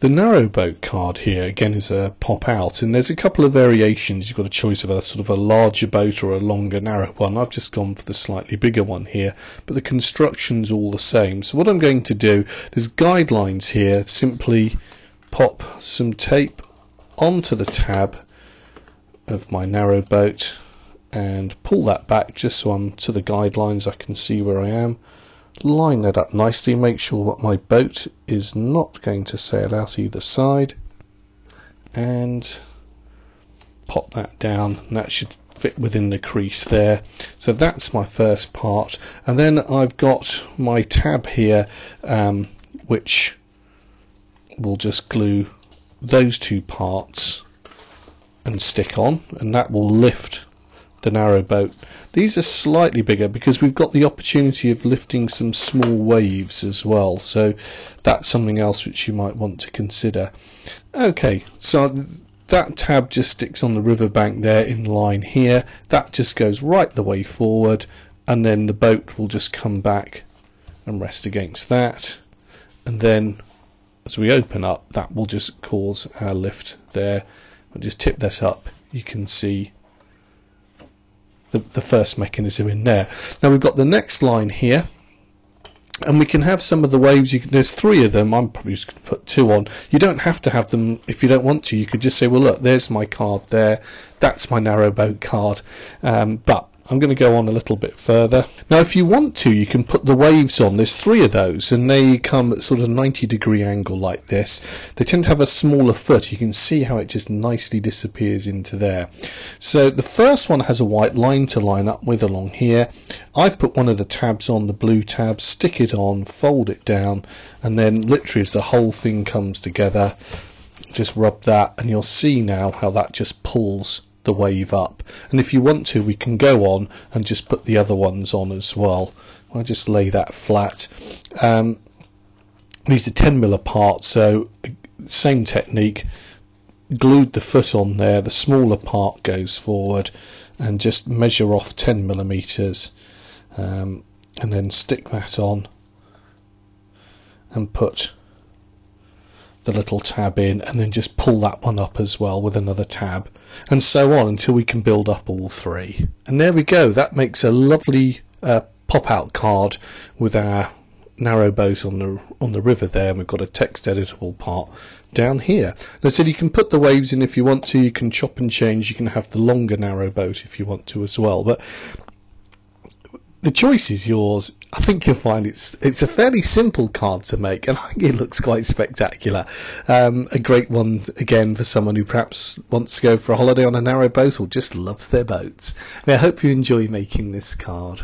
The narrowboat card here again is a pop out, and there's a couple of variations. You've got a choice of a sort of a larger boat or a longer narrow one. I've just gone for the slightly bigger one here, but the construction's all the same. So what I'm going to do, there's guidelines here. Simply pop some tape onto the tab of my narrowboat and pull that back just so I'm to the guidelines. I can see where I am. Line that up nicely, make sure that my boat is not going to sail out either side, and pop that down, and that should fit within the crease there. So that's my first part, and then I've got my tab here which will just glue those two parts and stick on, and that will lift the narrowboat. These are slightly bigger because we've got the opportunity of lifting some small waves as well, so that's something else which you might want to consider. Okay, so that tab just sticks on the riverbank there in line here. That just goes right the way forward, and then the boat will just come back and rest against that, and then as we open up, that will just cause our lift there. I'll just tip this up, you can see the first mechanism in there. Now we've got the next line here, and we can have some of the waves. There's 3 of them. I'm probably just going to put 2 on. You don't have to have them if you don't want to. You could just say, well, look, there's my card there. That's my narrowboat card. But I'm going to go on a little bit further. Now, if you want to, you can put the waves on. There's 3 of those, and they come at sort of 90-degree angle like this. They tend to have a smaller foot. You can see how it just nicely disappears into there. So the first one has a white line to line up with along here. I've put one of the tabs on, the blue tab, stick it on, fold it down, and then literally as the whole thing comes together, just rub that, and you'll see now how that just pulls the wave up. And if you want to, we can go on and just put the other ones on as well. I'll just lay that flat. These are 10mm apart, so same technique. Glued the foot on there, the smaller part goes forward, and just measure off 10mm, and then stick that on and put the little tab in, and then just pull that one up as well with another tab, and so on until we can build up all 3. And there we go. That makes a lovely pop-out card with our narrowboat on the river there, and we've got a text editable part down here. And I said you can put the waves in if you want to. You can chop and change. You can have the longer narrowboat if you want to as well. But the choice is yours. I think you'll find it's a fairly simple card to make, and I think it looks quite spectacular. A great one again for someone who perhaps wants to go for a holiday on a narrowboat or just loves their boats. I hope you enjoy making this card.